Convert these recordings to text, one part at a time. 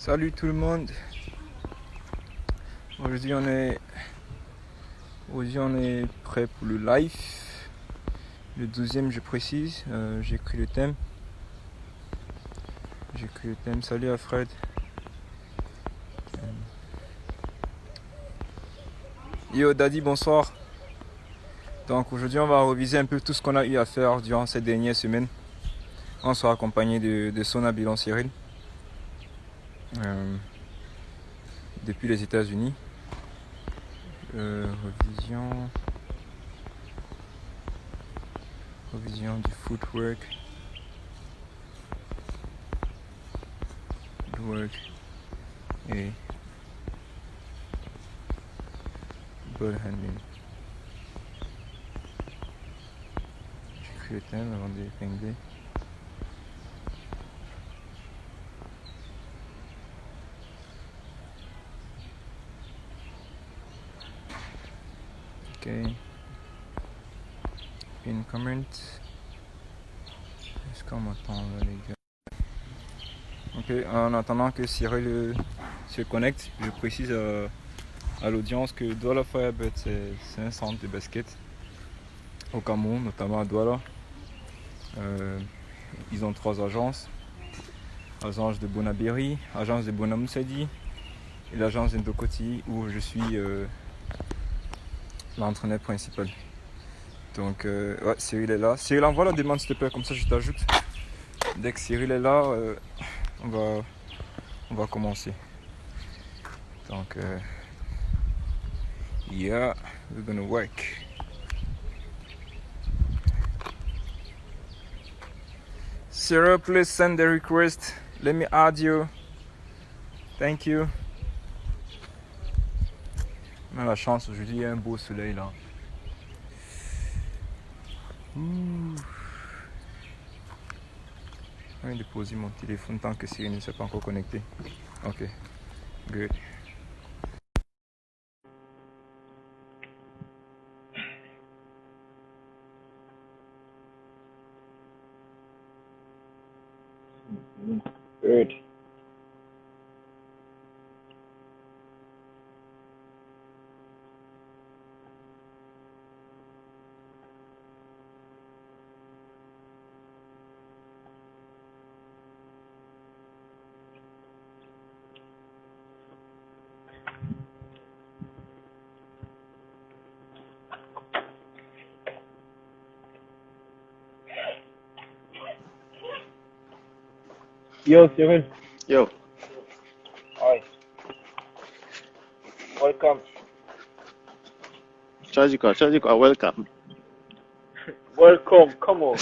Salut tout le monde. Aujourd'hui on est prêt pour le live. Le 12e je précise. J'ai écrit le thème. Salut Alfred. Yo Daddy, bonsoir. Donc aujourd'hui on va réviser un peu tout ce qu'on a eu à faire durant ces dernières semaines. On sera accompagné de Sona Bilan Cyril. Depuis les États-Unis. Revision du footwork. Et ball handling. J'écris le thème avant d'épingler. Ok. Une comment. Est-ce qu'on m'entend là, les gars? Ok, en attendant que Cyril se connecte, je précise à l'audience que Douala Firebird c'est un centre de basket au Cameroun, notamment à Douala. Ils ont 3 agences. L'agence de Bonabéry, l'agence de Bonamoussadi et l'agence de Ndokoti où je suis l'entraîneur principal. Donc ouais, Cyril est là. Cyril, envoie la demande s'il te plaît, comme ça je t'ajoute. Dès que Cyril est là, on va commencer. Donc yeah, we're gonna work. Cyril, please send the request. Let me add you. Thank you. On a la chance aujourd'hui, il y a un beau soleil là. Je vais déposer mon téléphone tant que Cyril ne s'est pas encore connecté. Ok, good. Good. Yo, Cyril. Yo. Hi. Welcome. Tu as dit quoi? Welcome. Welcome, come on.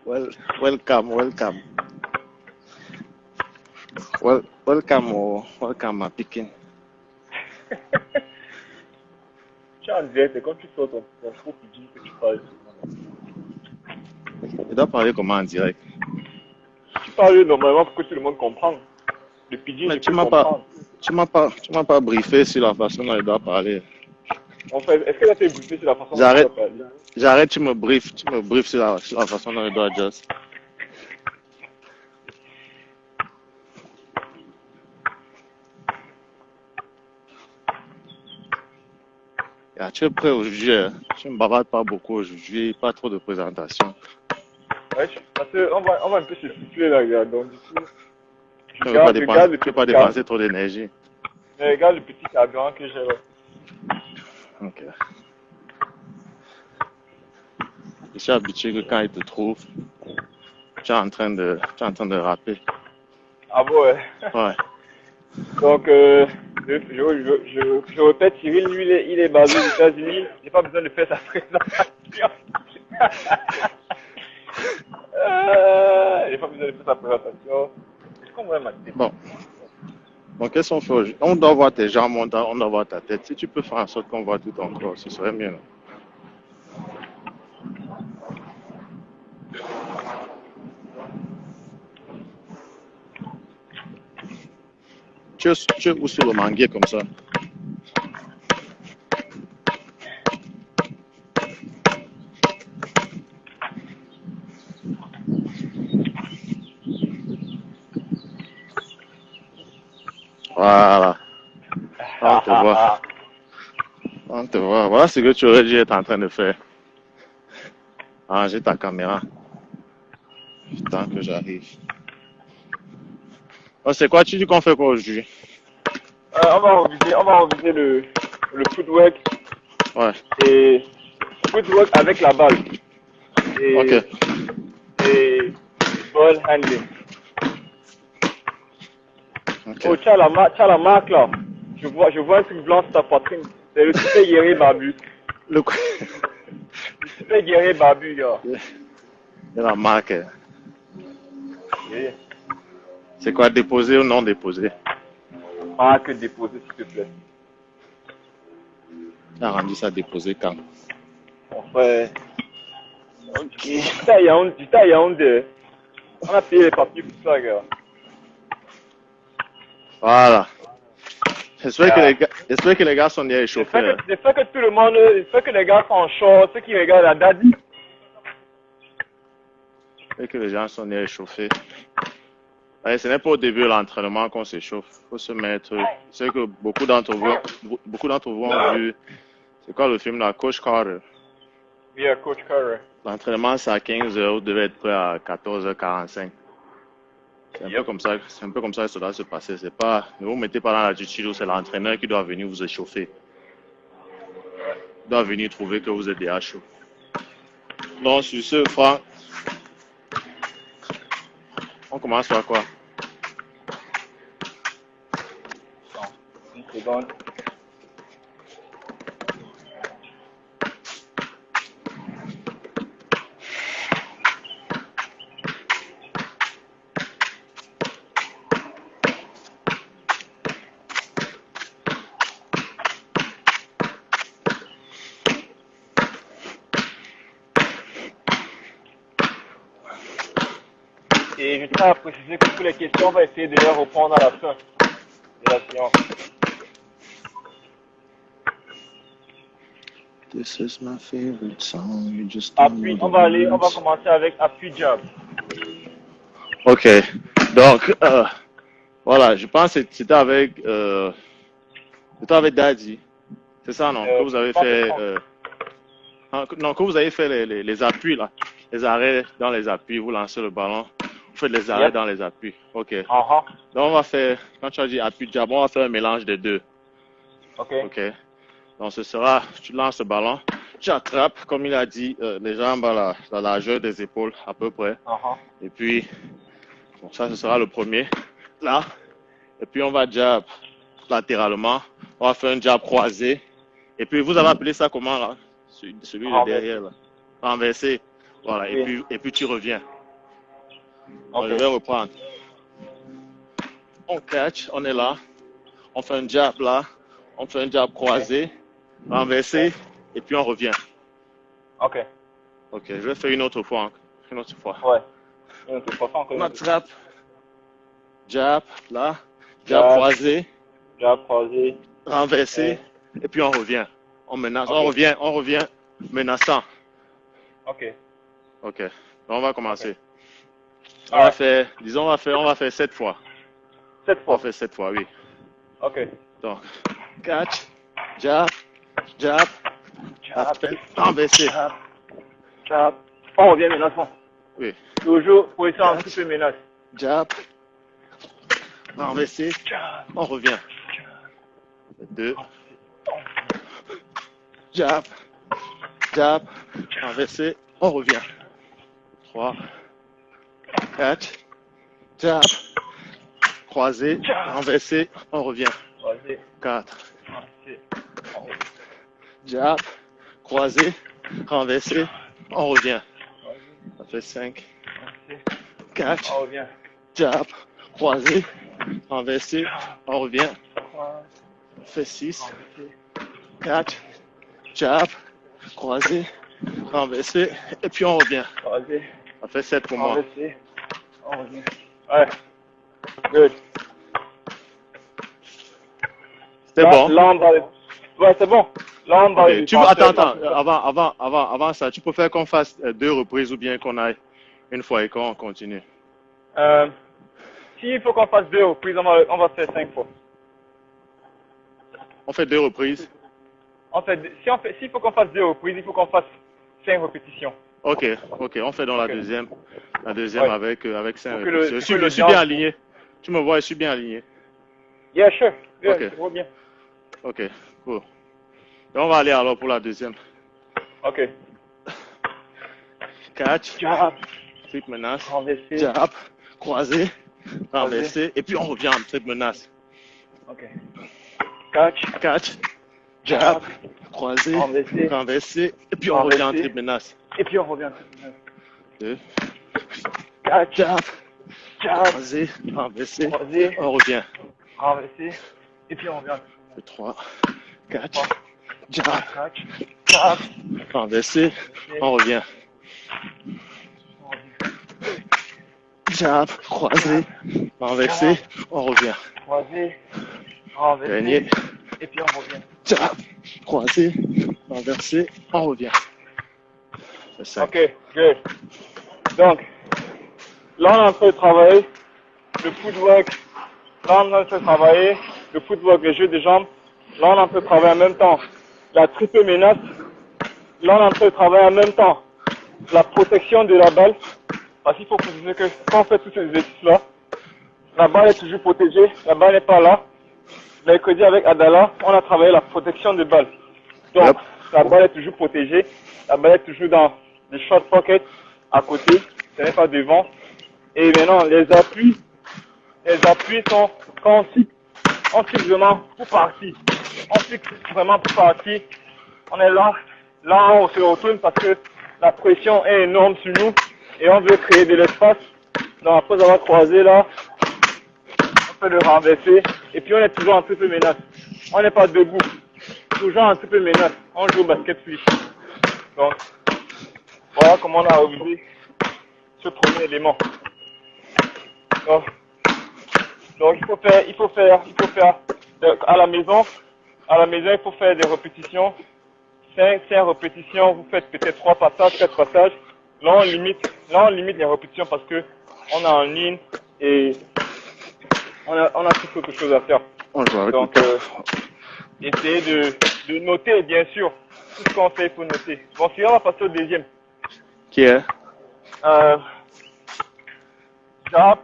Welcome. Welcome à Pékin. Tu es en direct, c'est quand tu sors ton faux pidgin que tu parles. Je dois parler comment en direct? Tu parles normalement pour que tout le monde comprenne. Le pidgin, Mais je peux comprendre. tu m'as pas briefé sur la façon dont je dois parler. En fait, est-ce que tu as été briefé sur la façon dont tu dois parler? J'arrête, tu me briefes sur la façon dont je dois just. Yeah, tu es prêt aujourd'hui? Je ne bavarde pas beaucoup aujourd'hui, pas trop de présentation. Ouais, parce qu'on va un peu se situer là, regarde. Donc, du coup, Tu ne veux pas dépenser trop d'énergie. Regarde le petit carburant que j'ai là. Ok. Je suis habitué que quand il te trouve, tu es en train de rapper. Ah bon, ouais. Ouais. Donc, je répète, Cyril, lui, il est basé aux États-Unis. J'ai pas besoin de faire sa présentation. J'ai pas besoin de faire sa présentation. Est-ce qu'on voit ma tête? Bon, qu'est-ce qu'on fait aujourd'hui? On doit voir tes jambes, on doit voir ta tête. Si tu peux faire en sorte qu'on voit tout ton corps, ce serait mieux. Tu es où sur le manguier comme ça? Voilà. On te voit. On te voit. Voilà ce que tu aurais dû être en train de faire. Ranger ta caméra. Tant que j'arrive. Oh, c'est quoi? Tu dis qu'on fait quoi aujourd'hui? On va reviser le footwork Ouais. et footwork avec la balle Ok. et ball handling. Ok. Oh, tu as la marque là. Je vois un truc blanc sur ta poitrine. C'est le super guerrier barbu. Le quoi? Le super guerrier barbu, gars. Il y a la marque. Yeah. C'est quoi? Déposé ou non déposé? Marque déposée, s'il te plaît. Tu as rendu ça déposé quand? On fait. Ok. J'étais à Yaoundé. On a payé les papiers pour ça, gars. Voilà. J'espère que les gars sont bien échauffés. J'espère que tout le monde, j'espère que les gars sont en short, ceux qui regardent la daddy. J'espère que les gens sont bien échauffés. Allez, ce n'est pas au début de l'entraînement qu'on s'échauffe. Il faut se mettre. Je sais que beaucoup d'entre vous ont vu. C'est quoi le film là? Coach Carter. Yeah, Coach Carter. L'entraînement c'est à 15h, vous devez être prêt à 14h45. C'est un peu comme ça que ça doit se passer. C'est pas, ne vous mettez pas dans l'attitude où c'est l'entraîneur qui doit venir vous échauffer. Il doit venir trouver que vous êtes déjà chaud. Donc sur ce, Franck, on commence par quoi? Une seconde. Et je tiens à préciser que toutes les questions, on va essayer de les répondre à la fin de la séance. This is my favorite song. You just Appui, on va commencer avec appui jab. Ok. Donc, voilà, je pense que c'était avec Daddy. C'est ça, non? Que vous avez fait. Non, que vous avez fait les appuis, là. Les arrêts dans les appuis, vous lancez le ballon. Vous faites les arrêts dans les appuis. Ok. Donc, on va faire, quand tu as dit appui jab, on va faire un mélange des deux. Ok. Donc, ce sera, tu lances le ballon, tu attrapes, comme il a dit, les jambes à la largeur des épaules, à peu près. Et puis, donc ça, ce sera le premier. Là. Et puis, on va jab latéralement. On va faire un jab croisé. Et puis, vous avez appelé ça comment, là? Celui de derrière, là. Renversé. Voilà. Et puis, tu reviens. Donc, je vais reprendre. On catch, on est là. On fait un jab là. On fait un jab croisé. Renversé. Et puis, on revient. Ok. Ok, je vais faire une autre fois. Une autre fois. Ouais. Une autre fois. On attrape. Jab là. Jab croisé. Jab croisé. Renversé. Et puis, on revient. On menace. On revient. Menaçant. Ok. Ok. Donc, on va commencer. On va faire 7 fois. 7 fois. On va faire 7 fois, oui. Ok. Donc, catch, jab, renversé. Jab. On revient menaçant. Oui. Toujours position un petit peu menace. Jab, renversé, on revient. 2. Jab, renversé, on revient. 3. 4. Jab, croisé, renversé, on revient. 4. Jab, croisé, renversé, on revient. Ça fait 5. 4. Jab, croisé, renversé, on revient. Ça fait 6. 4. Jab, croisé, renversé, et puis on revient. Ça fait 7 pour moi. Ouais. Good. C'est bon? Là, ouais, c'est bon. Là, on va. Okay. Attends. Avant ça, tu préfères qu'on fasse 2 reprises ou bien qu'on aille une fois et qu'on continue? S'il faut qu'on fasse 2 reprises, on va faire 5 fois. On fait 2 reprises. S'il faut qu'on fasse 2 reprises, il faut qu'on fasse 5 répétitions. Ok, on fait dans la deuxième. La deuxième Ouais. avec 5 Pour que répétitions. Je suis bien aligné. Tu me vois, je suis bien aligné. Yeah, sure. Yeah, Ok. je vois bien. Ok, cool. Et on va aller alors pour la deuxième. Ok. Catch, Jab, triple menace, renverser. jab, croisé, renversé, et puis on revient en triple menace. Ok. Catch, Catch, jab, croisé, renversé, et puis on revient en triple menace. Et puis on revient en triple menace. 2, Catch, jab, jab, croisé, renversé, croisé, on revient. renverser. Et puis on revient en triple menace. 3, catch, jab, Catch, jab, renversé, on revient. Jab, croisé, renversé, on revient. croisé, renversé. Dernier. Et puis on revient. Jab, croisé, renversé, on revient. C'est ça. Ok, good. Donc, là on est en train de travailler le footwork. Là on est en train de travailler le footwork, le jeu de jambes. Là on est en train de travailler en même temps la triple menace. Là on est en train de travailler en même temps la protection de la balle. Parce qu'il faut préciser que quand on fait tous ces exercices-là, la balle est toujours protégée, la balle n'est pas là. Mercredi avec Adala, on a travaillé la protection de balle. Donc, Yep. la balle est toujours protégée, la balle est toujours dans les short pockets à côté, ce n'est pas devant. Et maintenant, les appuis sont, quand on fixe vraiment pour partir. On fixe vraiment pour partir. On est là, on se retourne parce que la pression est énorme sur nous et on veut créer de l'espace. Donc après avoir croisé là, on peut le renverser et puis on est toujours en triple menace. On n'est pas debout, toujours en triple menace. On joue au basket switch. Donc voilà comment on a révisé ce premier élément. Donc il faut faire à la maison, il faut faire des répétitions. 5 répétitions, vous faites peut-être 3 passages, 4 passages. Là on limite les répétitions parce que on est en ligne et on a toute autre chose à faire. Donc essayez de noter bien sûr tout ce qu'on fait, il faut noter. Bon, si on va passer au deuxième. Qui est? Jab,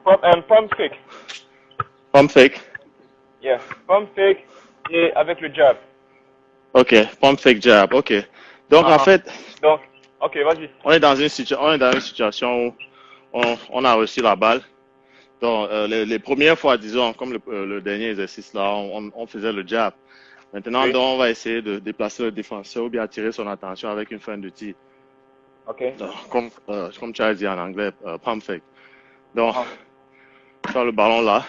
pump fake. Pump fake. Yeah, pump fake et avec le jab. Ok, pump fake jab, ok. Donc en fait, donc, ok, vas-y. on est dans une situation où on a reçu la balle. Donc les premières fois, disons, comme le dernier exercice là, on faisait le jab. Maintenant, Oui. donc, on va essayer de déplacer le défenseur ou bien attirer son attention avec une fin de tir. Ok. Donc, comme tu as dit en anglais, pump fake. Donc, tu as le ballon là.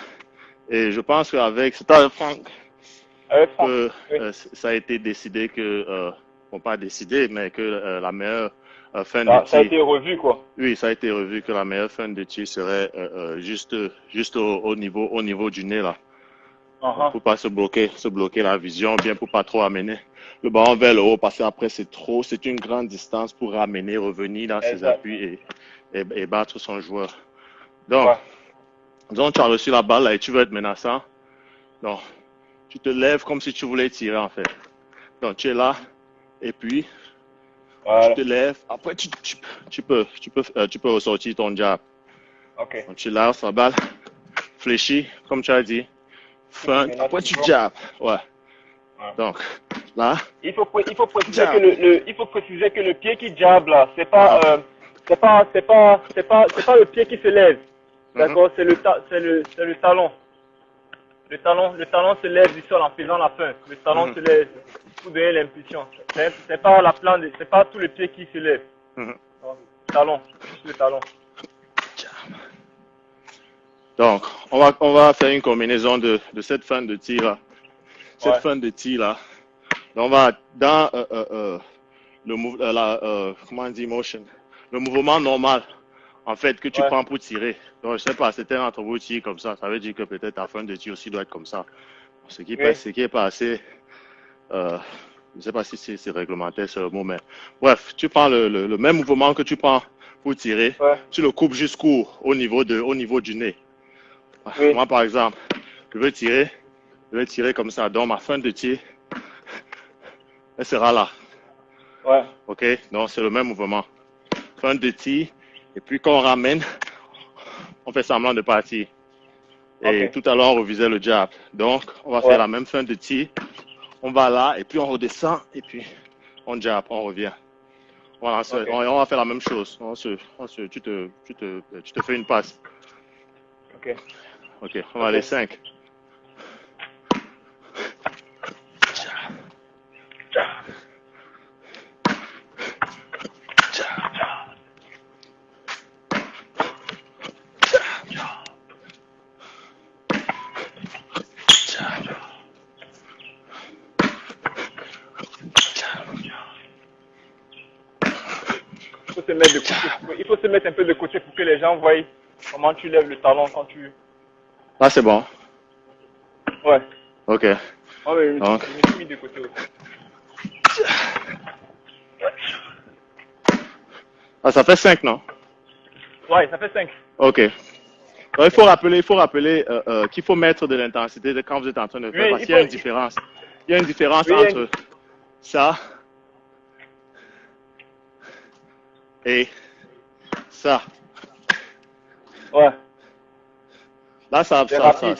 Et je pense qu'avec, c'est avec Franck que oui. Ça a été décidé que, bon pas décidé, mais que la meilleure fin de tir. Ça a été revu quoi. Oui, ça a été revu que la meilleure fin de tir serait juste au niveau du nez là. Pour pas se bloquer la vision, bien pour pas trop amener le ballon vers le haut, parce qu'après c'est une grande distance pour ramener, revenir dans ses appuis et battre son joueur. Donc, disons tu as reçu la balle là et tu veux être menaçant. Donc, tu te lèves comme si tu voulais tirer en fait. Donc, tu es là et puis tu te lèves. Après, tu peux ressortir ton jab. Ok. Donc, tu lâches la balle, fléchis, comme tu as dit. Fin, après tu jabs. Ouais. Donc, là. Il faut préciser que le pied qui jab là, c'est pas le pied qui se lève. D'accord, c'est le talon. Le talon se lève du sol en faisant la fin. Le talon se lève pour donner l'impulsion. C'est pas c'est pas tout le pied qui se lève. Donc, talon, le talon. Donc, on va faire une combinaison de cette fin de tir là. Cette fin de tir là. Donc, on va dans comment on dit motion, le mouvement normal en fait que tu prends pour tirer. Donc, je sais pas, certains d'entre vous tirent comme ça veut dire que peut-être ta fin de tir aussi doit être comme ça. Ce qui est pas assez, je ne sais pas si c'est réglementaire ce mot, mais bref, tu prends le même mouvement que tu prends pour tirer, tu le coupes jusqu'au niveau du nez. Moi, par exemple, je vais tirer comme ça. Donc, ma fin de tir, elle sera là. Ouais. Ok, donc c'est le même mouvement. Fin de tir, et puis quand on ramène, on fait semblant de partir. Et tout à l'heure, on revisait le jab. Donc, on va faire la même fin de tir. On va là, et puis on redescend, et puis on jab, on revient. Voilà, on va faire la même chose. Tu te fais une passe. Ok. Ok, on va aller 5. Il faut se mettre un peu de côté pour que les gens voient comment tu lèves le talon quand tu... Là, c'est bon. Ouais. Ok. Oh, mais je me suis mis de côté aussi. Ah, ça fait 5, non? Ouais, ça fait 5. Ok. Alors, il faut rappeler qu'il faut mettre de l'intensité quand vous êtes en train de faire, parce qu'il y a une différence. Il y a une différence entre ça et ça. Ouais. Là, ça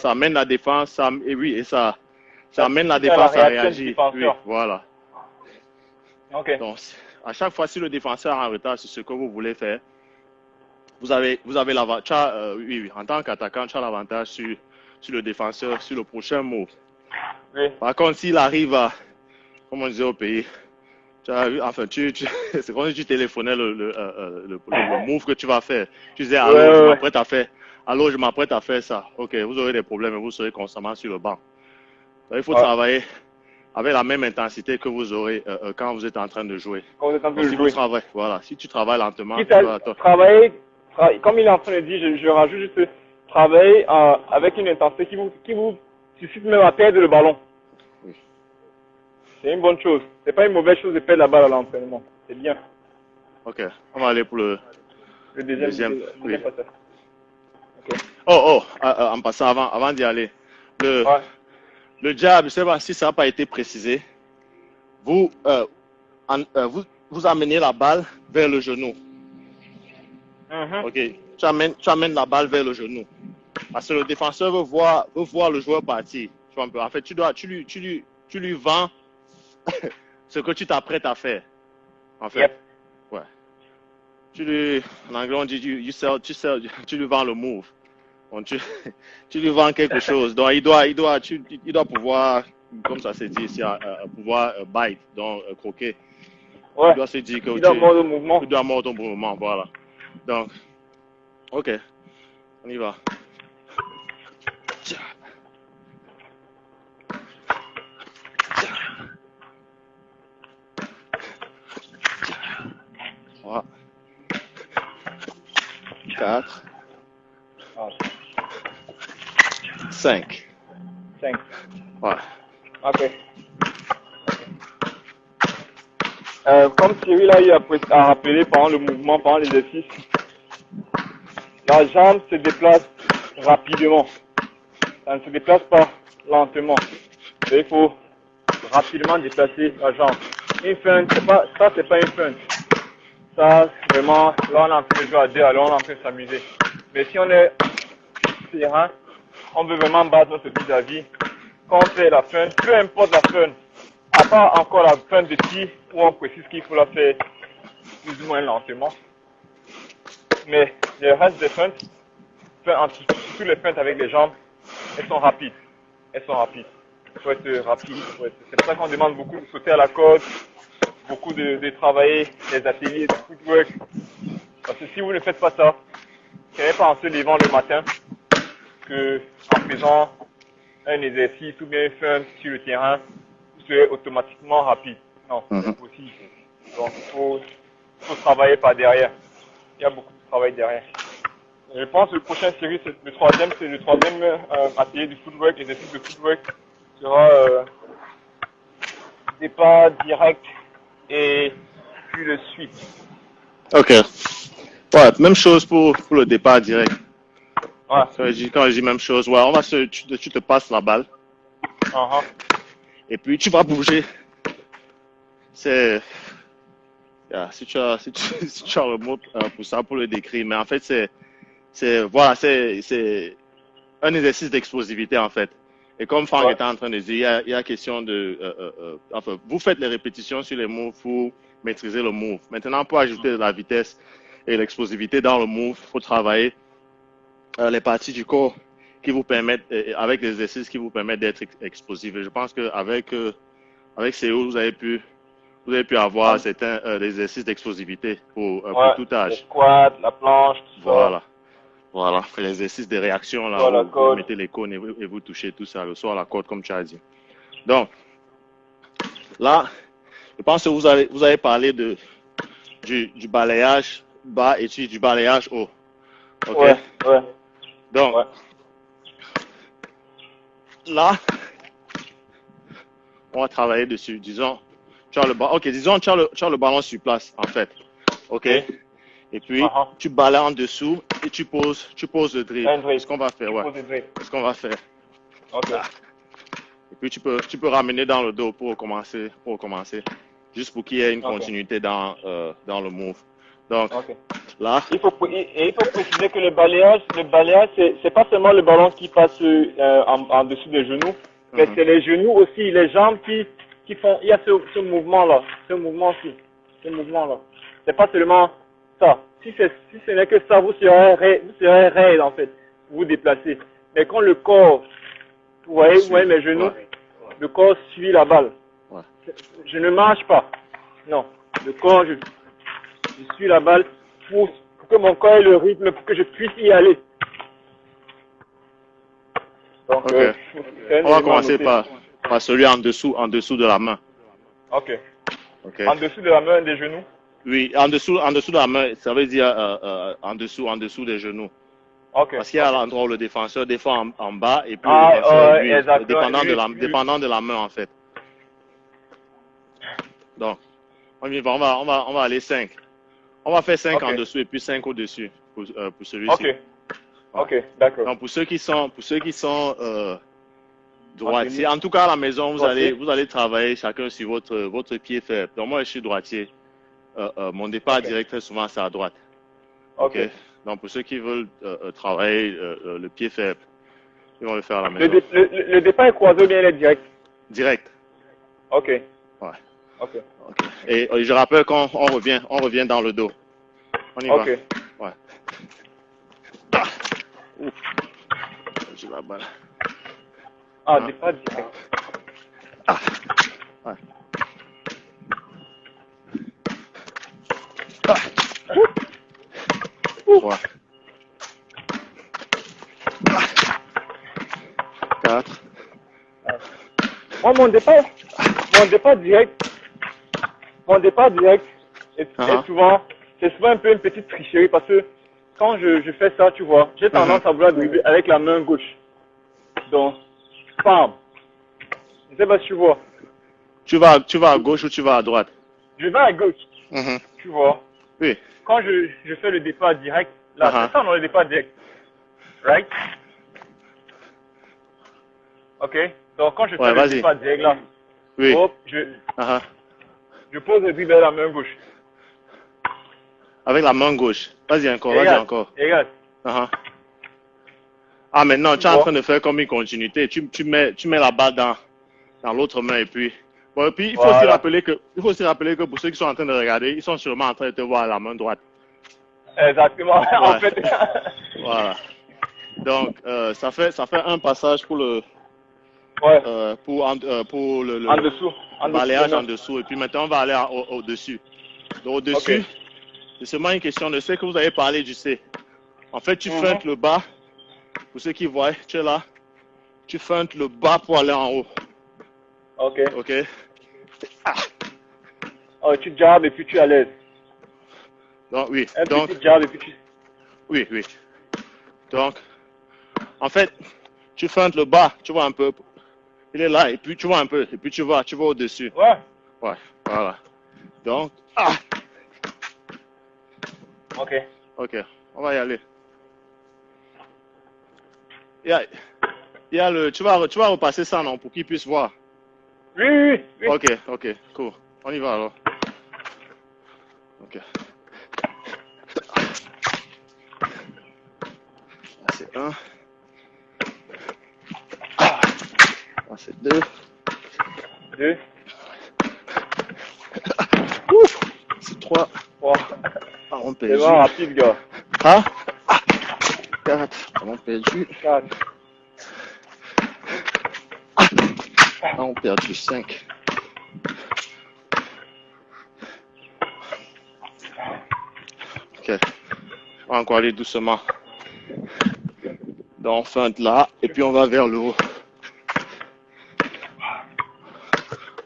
amène la défense, et ça amène la défense à réagir. Oui, voilà. Ok. Donc, à chaque fois, si le défenseur est en retard sur ce que vous voulez faire, vous avez l'avantage. Oui, en tant qu'attaquant, tu as l'avantage sur le défenseur, sur le prochain move. Oui. Par contre, s'il arrive à, comme on disait au pays, c'est comme si tu téléphonais le move que tu vas faire. Tu disais, allô, je m'apprête à faire ça. Ok, vous aurez des problèmes et vous serez constamment sur le banc. Donc, il faut travailler avec la même intensité que vous aurez quand vous êtes en train de jouer. Quand vous êtes en train de jouer. Voilà, si tu travailles lentement, comme il est en train de dire, je rajoute juste travailler avec une intensité qui vous suscite même à perdre le ballon. Oui. C'est une bonne chose. C'est pas une mauvaise chose de perdre la balle à l'entraînement. C'est bien. Ok, on va aller pour le deuxième. Oui. Okay. En passant, avant d'y aller, le jab, je ne sais pas si ça n'a pas été précisé. Vous amenez la balle vers le genou. Ok, tu amènes la balle vers le genou. Parce que le défenseur veut voir le joueur partir. En fait, tu lui vends ce que tu t'apprêtes à faire. En fait, ouais. En anglais, on dit tu lui vends le move. Donc, tu lui vends quelque chose. Donc, il doit pouvoir, comme ça s'est dit ici, pouvoir bite, donc croquer. Ouais. Il doit se dire que il doit mordre le mouvement. Tu dois mordre ton mouvement, voilà. Donc, ok, on y va. Voilà. 4. 5. 5. Voilà. Ok. Comme Cyril a rappelé pendant le mouvement, pendant l'exercice, la jambe se déplace rapidement. Ça ne se déplace pas lentement. Et il faut rapidement déplacer la jambe. Une feinte, c'est pas une feinte. Ça, vraiment, là on est en train de jouer à deux, alors on est en train de s'amuser. Mais si on est sur le terrain, on veut vraiment battre notre vis-à-vis. Quand on fait la feinte, peu importe la feinte, à part encore la feinte de tir où on précise qu'il faut la faire plus ou moins lentement. Mais le reste des feintes, surtout les feintes avec les jambes, elles sont rapides. Il faut être rapide. C'est pour ça qu'on demande beaucoup de sauter à la corde, beaucoup de travailler les ateliers de footwork. Parce que si vous ne faites pas ça, ce n'est pas en se levant le matin que en faisant un exercice ou bien une feinte sur le terrain, vous serez automatiquement rapide. Non, c'est impossible. Donc il faut travailler par derrière. Il y a beaucoup de travail derrière. Je pense que le prochain série, c'est le troisième atelier du footwork, exercice de footwork sera départ direct et puis le sweep. Ok. Ouais, même chose pour le départ direct. Ouais. Quand je dis même chose, ouais, tu te passes la balle. Uh-huh. Et puis tu vas bouger c'est, si tu as le mot pour ça, pour le décrire, mais en fait, voilà, c'est un exercice d'explosivité, en fait. Et comme Franck était en train de dire, il y a question de, enfin, vous faites les répétitions sur les moves pour maîtriser le move. Maintenant, pour ajouter de la vitesse et l'explosivité dans le move, il faut travailler les parties du corps qui vous permettent, avec des exercices qui vous permettent d'être explosif. Et je pense qu'avec avec CO, vous avez pu avoir certains exercices d'explosivité pour tout âge. Le squat, la planche, tout voilà. ça. Voilà, l'exercice de réaction, là, voilà, où vous mettez les cônes et vous touchez tout ça, le soir à la corde, comme tu as dit. Donc, là, je pense que vous avez parlé du balayage bas et du balayage haut. Ok? Ouais. Donc, là, on va travailler dessus. Disons, tu as le ballon sur place, en fait. Ok? Et puis, tu balayes en dessous et tu poses le drill. C'est ce qu'on va faire, C'est ce qu'on va faire. Ok. Et puis, tu peux ramener dans le dos pour commencer. Juste pour qu'il y ait une continuité dans le move. Donc, là. Il faut préciser que le balayage, c'est pas seulement le ballon qui passe en dessous des genoux, mais c'est les genoux aussi, les jambes qui font, il y a ce mouvement-là, ce mouvement-là. C'est pas seulement ça. Si ce n'est que ça, vous serez raide, en fait. Vous déplacez. Mais quand le corps, vous voyez mes genoux, le corps suit la balle. Je ne marche pas. Non. Le corps, je suis la balle pour que mon corps ait le rythme, pour que je puisse y aller. Donc, on va commencer par celui en dessous de la main. Ok. En dessous de la main, des genoux? Oui, en dessous de la main, ça veut dire en dessous des genoux. Parce qu'il y a l'endroit où le défenseur défend en bas et puis le défenseur, lui, dépendant de la main, en fait. Donc, on va aller 5. On va faire 5 en dessous et puis 5 au-dessus pour celui-ci. Ok, d'accord. Donc, pour ceux qui sont droitiers, en tout cas à la maison, vous allez travailler chacun sur votre pied faible. Donc, moi, je suis droitier. Mon départ direct, très souvent, c'est à droite. Ok. Donc, pour ceux qui veulent travailler le pied faible, ils vont le faire à la maison. Le départ est croisé ou bien il est direct? Direct. Ok. Ouais. Ok. Et je rappelle qu'on revient dans le dos. On y va. Ouais. Ouf. J'ai la balle. Départ direct. Ouais. Ouais. 4. Moi, mon départ direct, c'est souvent un peu une petite tricherie parce que quand je fais ça, tu vois, j'ai tendance à vouloir dribbler avec la main gauche. Donc, bam. Je sais pas si tu vois. Tu vas à gauche ou tu vas à droite? Je vais à gauche. Tu vois. Oui. Quand je fais le départ direct, là, c'est ça, non, le départ direct. Right? Ok. Donc, quand je fais le départ direct, là, hop, je pose le dribble avec la main gauche. Avec la main gauche. Vas-y encore. Regarde. Ah, maintenant, tu es en train de faire comme une continuité. Tu mets la balle dans l'autre main et puis... Bon, et puis, il faut aussi rappeler que pour ceux qui sont en train de regarder, ils sont sûrement en train de te voir la main droite. Exactement, en fait. Voilà. Donc, ça fait un passage pour le... pour le en dessous. Balayage en dessous. Et puis maintenant, on va aller au-dessus. Donc, au-dessus, c'est seulement une question de ce que vous avez parlé du C. En fait, tu feintes le bas. Pour ceux qui voient, tu es là. Tu feintes le bas pour aller en haut. Ok. Ah. Tu jabs et puis tu es à l'aise. Donc, oui. Petit jab et puis tu... Oui. Donc, en fait, tu feintes le bas, tu vois un peu. Il est là, et puis tu vois un peu, et puis tu vas au-dessus. Ouais, voilà. Donc, Ok, on va y aller. Il y a le, tu vas repasser ça, non, pour qu'ils puissent voir. Oui. Ok, cool. On y va alors. Ok. Là, c'est 1. Là, c'est 2. 2. C'est 3. 3. Ballon C'est perdu. bon, rapide, gars. Hein? 4. Ballon perdu. 4. Ballon perdu. 5. Ok. On va encore aller doucement. Donc, on feinte là, et puis on va vers le haut.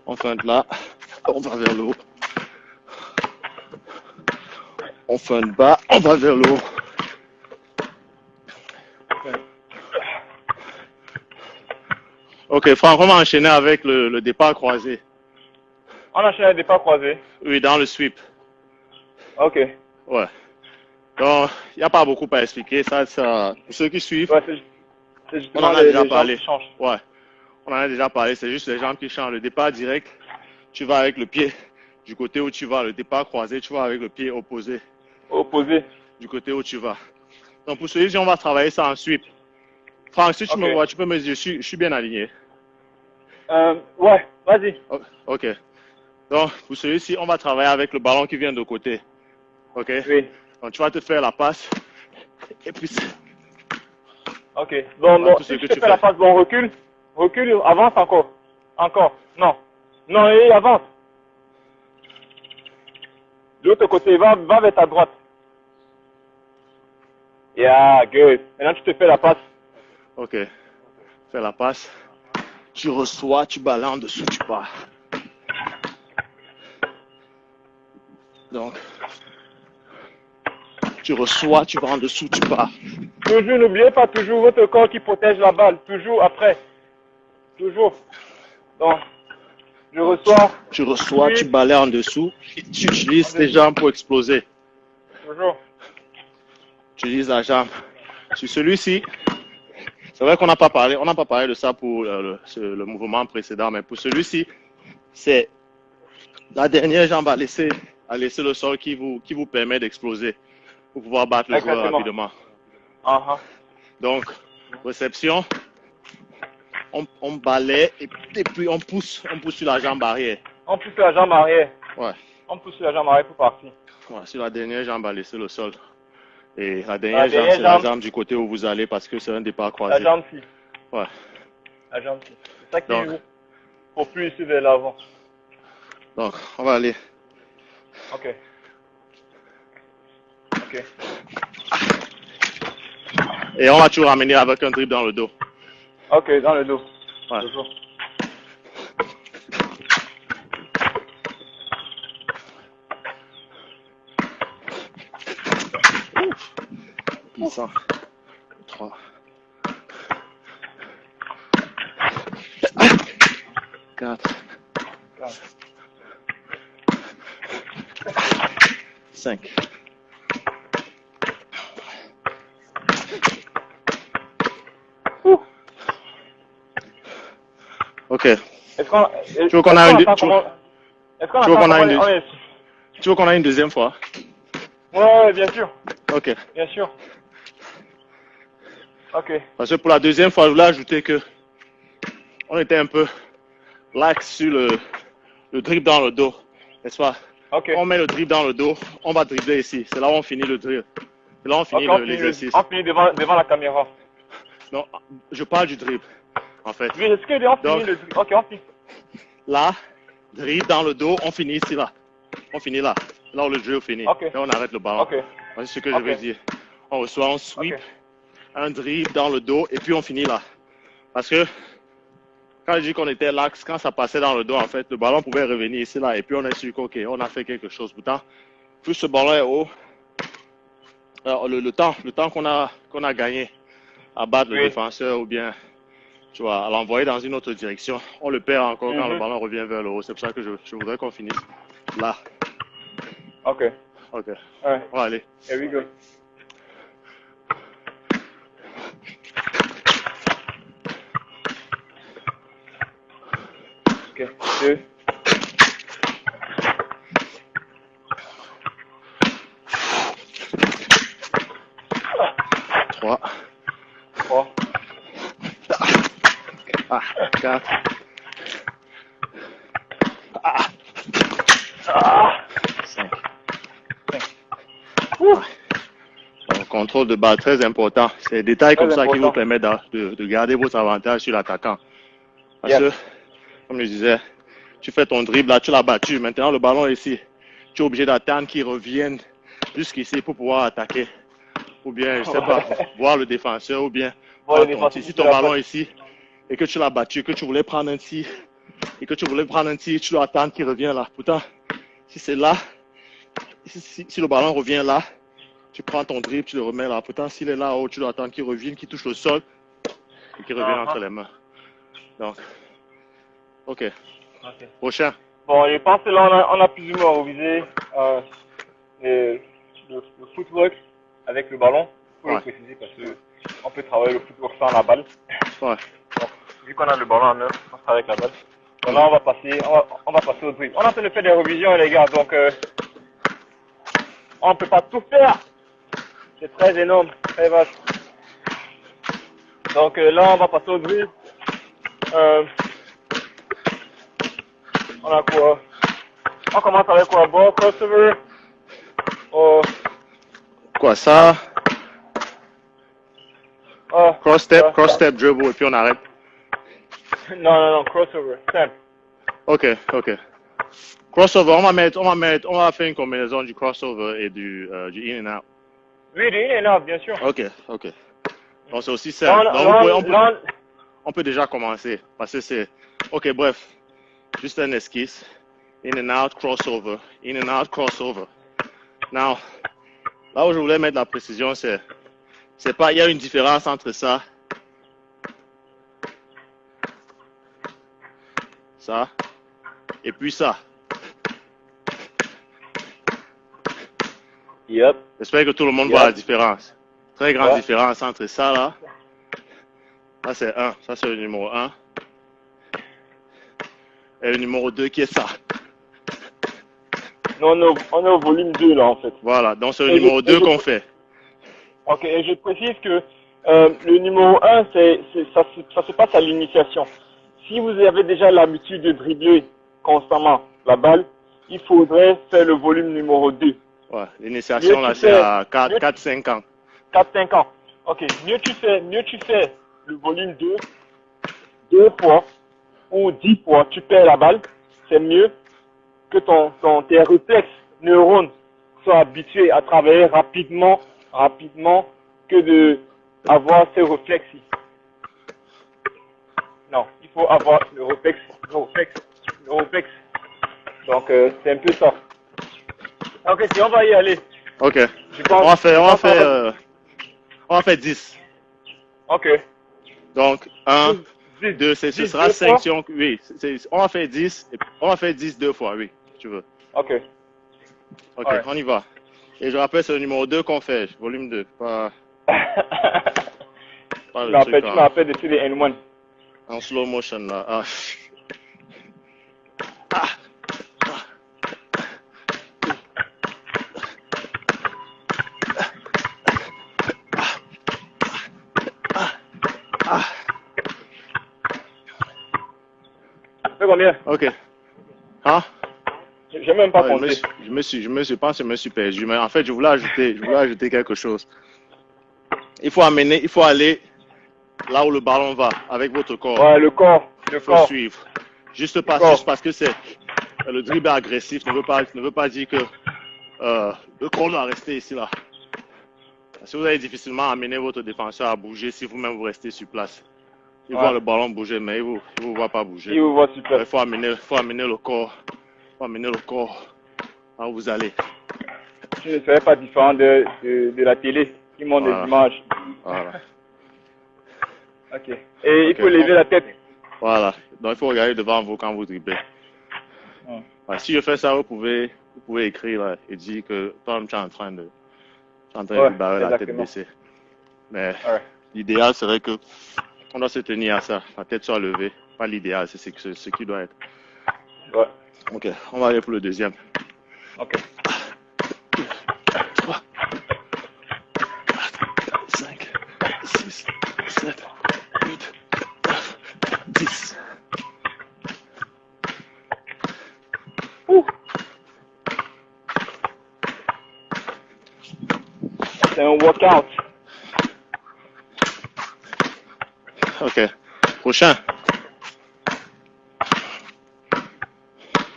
On feinte là, on va vers le haut. On feinte bas, on va vers le haut. Ok, Franck, on va enchaîner avec le départ croisé. On enchaîne les départs croisés. Oui, dans le sweep. Ok. Ouais. Donc, il n'y a pas beaucoup à expliquer. Ça, pour ceux qui suivent, Ouais, c'est on justement en a déjà les parlé. jambes qui changent. Ouais. On en a déjà parlé. C'est juste les jambes qui changent. Le départ direct, tu vas avec le pied du côté où tu vas. Le départ croisé, tu vas avec le pied opposé Opposé. du côté où tu vas. Donc, pour celui-ci, on va travailler ça en sweep. Franck, si tu me vois, tu peux me dire, je suis bien aligné. Ouais, vas-y. Oh, ok. Donc, pour celui-ci, on va travailler avec le ballon qui vient de côté. Ok? Oui. Donc, tu vas te faire la passe. Et puis, Ok. Bon, voilà, bon, tout ce si que je te tu fais la fais. passe, bon, recule. Recule, avance encore. Encore. Non. Non, et avance. De l'autre côté, va vers ta droite. Yeah, good. Maintenant, tu te fais la passe. Ok. Fais la passe. Tu reçois, tu balances en dessous, tu pars. Donc, tu reçois, tu vas en dessous, tu pars. Toujours, n'oubliez pas, toujours votre corps qui protège la balle. Toujours après. Toujours. Donc, je reçois. Tu reçois, Oui. tu balayes en dessous. Et tu utilises tes jambes pour exploser. Toujours. Tu utilises la jambe. Sur celui-ci, c'est vrai qu'on n'a pas parlé, de ça pour le mouvement précédent, mais pour celui-ci, c'est la dernière jambe à laisser le sol qui vous permet d'exploser pour pouvoir battre le joueur Exactement. rapidement. Uh-huh. Donc, réception, on balaye et puis on pousse sur la jambe arrière. On pousse la jambe arrière. Ouais. On pousse la jambe arrière pour partir. Ouais, sur la dernière jambe à laisser le sol. Et la dernière jambe, c'est la jambe du côté où vous allez parce que c'est un départ croisé. La jambe-ci. Ouais. La jambe-ci. C'est ça qui Donc, propulse vers l'avant. Donc, on va aller. Ok. Ok. Et on va toujours ramener avec un dribble dans le dos. Ok, dans le dos. Ouais. Toujours. Puissant. 3. 4. 5. Ok. Tu veux qu'on a une deuxième fois? Ouais, bien sûr. Ok. Bien sûr. Ok. Parce que pour la deuxième fois, je voulais ajouter que on était un peu lax sur le dribble dans le dos, n'est-ce pas? Ok. On met le dribble dans le dos, on va dribbler ici. C'est là où on finit le dribble. C'est là où on finit l'exercice. On finit devant la caméra. Non, je parle du dribble, en fait. Oui, est-ce que on finit le dribble? Ok, on finit. Là, dribble dans le dos, on finit ici, là. On finit là. Là où le jeu finit. Okay. Là, on arrête le ballon. Okay. C'est ce que je veux dire. On reçoit, on sweep, un dribble dans le dos et puis on finit là. Parce que quand je dis qu'on était lax, quand ça passait dans le dos, en fait, le ballon pouvait revenir ici, là. Et puis on est sûr qu'ok, on a fait quelque chose. Pourtant, plus ce ballon est haut, le temps qu'on a gagné à battre le défenseur ou bien, tu vois, à l'envoyer dans une autre direction, on le perd encore quand le ballon revient vers le haut. C'est pour ça que je voudrais qu'on finisse là. Ok. Ok. Ouais. On va aller. Here we go. Ok. 2. 3. 3. 4. 5. Donc, contrôle de balle très important. C'est des détails comme ça qui vous permettent de garder votre avantage sur l'attaquant. Parce que, comme je disais, tu fais ton dribble là, tu l'as battu. Maintenant, le ballon est ici. Tu es obligé d'attendre qu'il revienne jusqu'ici pour pouvoir attaquer. Ou bien, je sais pas, voir le défenseur, ou bien, si ton ballon est ici, et que tu l'as battu, que tu voulais prendre un tir, tu dois attendre qu'il revienne là. Pourtant, si c'est là, si le ballon revient là, tu prends ton dribble, tu le remets là. Pourtant, s'il est là-haut, tu dois attendre qu'il revienne, qu'il touche le sol, et qu'il revienne entre les mains. Donc, ok. Prochain. Bon, je pense que là, on a plus ou moins révisé le footwork avec le ballon. Il faut le préciser parce qu'on peut travailler le footwork sans la balle. Ouais. Donc, vu qu'on a le ballon en main, on travaille avec la balle. Donc là, on va passer au dribble. On est en train de faire des révisions, les gars, donc on ne peut pas tout faire. C'est très énorme, très vaste. Donc là, on va passer au dribble. On a quoi? On commence avec quoi? Ball crossover. Quoi ça? Cross step, dribble, et puis on arrête. Non, crossover, simple. Ok. Crossover, on va faire une combinaison du crossover et du in and out. Oui, du in and out, bien sûr. Ok. Donc c'est aussi simple. Donc on peut déjà commencer, parce que c'est, ok, bref, juste un esquisse. In and out, crossover. In and out, crossover. Now, là où je voulais mettre la précision, c'est pas, il y a une différence entre ça, et puis ça. Yep. J'espère que tout le monde voit la différence. Très grande différence entre ça là. Ça c'est 1, ça c'est le numéro 1. Et le numéro 2 qui est ça. Non, on est au volume 2 là en fait. Voilà, donc c'est le numéro 2 qu'on fait. Ok, et je précise que le numéro 1, ça se passe à l'initiation. Si vous avez déjà l'habitude de dribbler constamment la balle, il faudrait faire le volume numéro 2. Ouais, l'initiation là c'est à 4-5 ans. 4-5 ans. Ok, mieux tu fais le volume 2 fois ou 10 fois, tu perds la balle, c'est mieux que tes réflexes neurones soient habitués à travailler rapidement que de avoir ces réflexes-ci. Non, il faut avoir le réflexe. Donc c'est un peu ça. Ok, si on va y aller. Ok. On va faire 10. Ok. Donc 1, 2, ce sera 5 si on... Oui, on va faire 10. On va faire 10 2 fois, oui, si tu veux. Ok. Ok, on y va. Et je rappelle, c'est le numéro 2 qu'on fait, volume 2, pas le truc tu m'appelles dessus les N1. En slow motion là. C'est combien? Ok. Hein? J'ai même pas compté. Je me suis perdu. Mais en fait, je voulais ajouter quelque chose. Il faut aller là où le ballon va, avec votre corps. Ouais, le corps. Il faut suivre. Juste parce que c'est le dribble agressif ne veut pas dire que le corps doit rester ici là. Parce que vous allez difficilement amener votre défenseur à bouger si vous-même vous restez sur place. Il voit le ballon bouger, mais il vous voit pas bouger. Il vous voit sur place. Il faut amener le corps. Là où vous allez. Je ne serais pas différent de la télé. Ils montrent des images. Voilà. Ok. Et il faut lever la tête. Voilà. Donc il faut regarder devant vous quand vous dribblez. Si je fais ça, vous pouvez écrire là, et dire que toi-même tu es en train de barrer la tête baissée. Mais l'idéal serait que on doit se tenir à ça, la tête soit levée. Pas l'idéal, c'est ce qui doit être. Ouais. Ok, on va aller pour le deuxième. Ok. 3, 4, 5, c'est un workout. Ok. Prochain.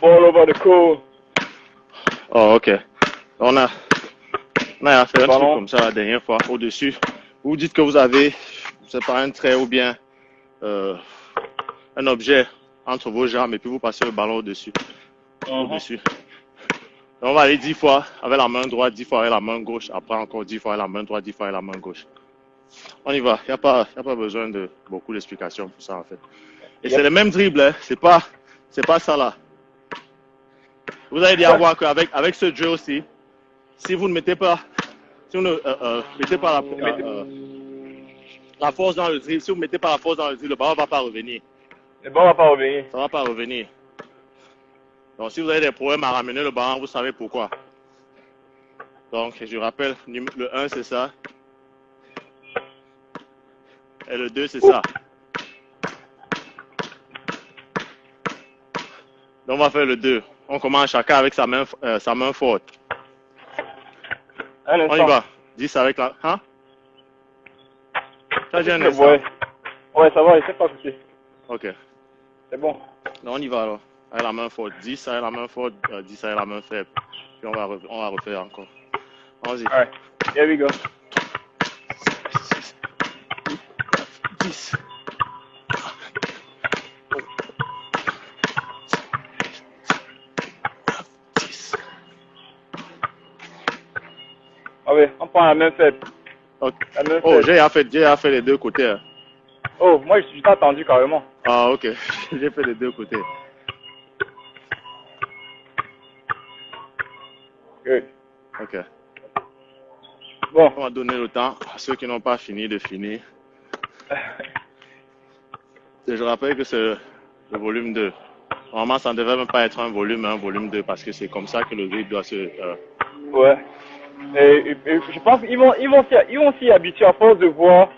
Ball over the court. Oh, ok. On a fait un truc Ballon. comme ça la dernière fois, au-dessus. Vous dites que vous avez, c'est pas un trait ou bien un objet entre vos jambes et puis vous passez le ballon au-dessus. Au-dessus. Donc, on va aller 10 fois avec la main droite, 10 fois avec la main gauche, après encore 10 fois avec la main droite, 10 fois avec la main gauche. On y va. Il n'y a pas besoin de beaucoup d'explications pour ça en fait. Et c'est le même dribble, hein. C'est pas ça là. Vous allez bien voir qu'avec ce drill aussi, si vous ne mettez pas, mettez pas la force dans le drill, si vous ne mettez pas la force dans le drill, le ballon ne va pas revenir. Le ballon va pas revenir. Ça ne va pas revenir. Donc si vous avez des problèmes à ramener le ballon, vous savez pourquoi. Donc je rappelle, le 1 c'est ça. Et le 2 c'est ça. Donc on va faire le 2. On commence chacun avec sa main forte. On y va. 10 avec la... Hein? Ça j'ai un instant. Ouais, ça va, il s'est pas touché. Ok. C'est bon. Donc on y va alors. Avec la main forte. 10 avec la main forte, 10 avec la main faible. Puis on va refaire encore. Allons-y. Alright. Here we go. 10. Ah ouais, on prend la main faible. Okay. La main Oh, faible. j'ai fait les deux côtés. Hein. Oh, moi je suis pas attendu carrément. Ah, ok. J'ai fait les deux côtés. Good. Ok. Bon. On va donner le temps à ceux qui n'ont pas fini de finir. Et je rappelle que c'est le volume 2. Normalement, ça ne devrait même pas être un volume 1, volume 2, parce que c'est comme ça que le dribble doit se... Ouais. Et je pense qu'ils vont s'y habituer à force de voir.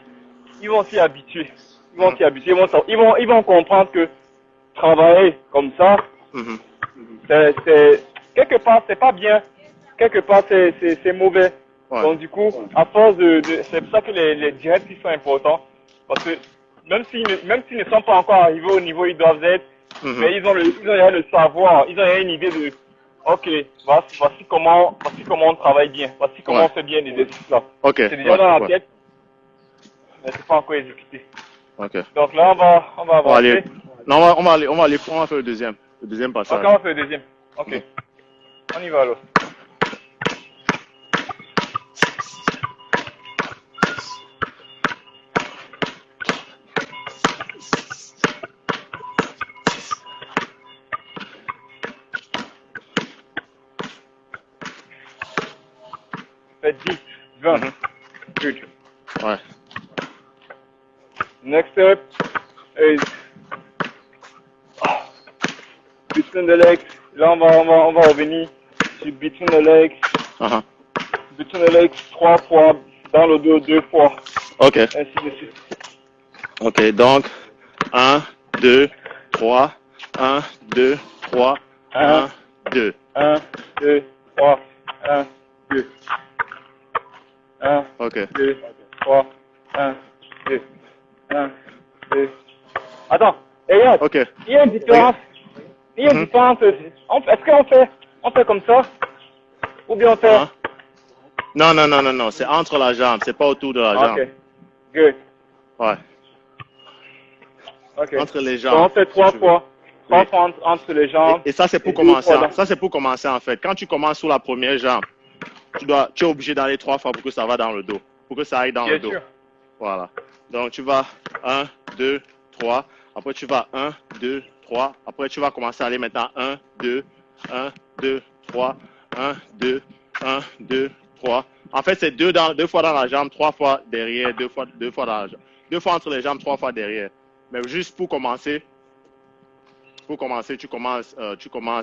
Ils vont s'y habituer. Ils vont s'y habituer. Ils vont comprendre que travailler comme ça, c'est quelque part c'est pas bien. Quelque part c'est mauvais. Ouais. Donc du coup, à force c'est pour ça que les directs sont importants. Parce que même s'ils ne sont pas encore arrivés au niveau où ils doivent être, mais ils ont le savoir, ils ont une idée de ok, voici comment on travaille bien, voici comment on fait bien les exercices là. Okay. C'est déjà dans la tête, mais c'est pas encore exécuté. Okay. Donc là on va avancer. Non, on va faire le deuxième passage. Ok, on va faire le deuxième. Ok. On y va alors. Faites 10, 20. Good. Ouais. Next step is between the legs. Là, on va revenir sur between the legs. Between the legs 3 fois, dans le dos 2 fois. Ok. Ainsi de suite. Ok, donc 1, 2, 3, 1, 2, 3, 1, 2. 1, 2, 3, 1, 2. 1, Ok. 2, 3, 1, 2. 1, 2. Attends, regarde. Ok. Il y a une différence. Il y a une différence. Est-ce qu'on fait comme ça? Ou bien on fait... Non. C'est entre la jambe. C'est pas autour de la jambe. Ok. Good. Ouais. Ok. Entre les jambes. Donc on fait 3 fois. 3 fois entre les jambes. Et ça, c'est pour commencer. Ça, c'est pour commencer, en fait. Quand tu commences sous la première jambe, tu es obligé d'aller 3 fois pour que ça va dans le dos. Pour que ça aille dans le dos. Sûr. Voilà. Donc, tu vas 1, 2, 3. Après, tu vas 1, 2, 3. Après, tu vas commencer à aller maintenant 1, 2, 3. 1, 2, 1, 2, 3. En fait, c'est 2 fois dans la jambe, 3 fois derrière, 2 fois dans la jambe. 2 fois entre les jambes, 3 fois derrière. Mais juste pour commencer, tu commences.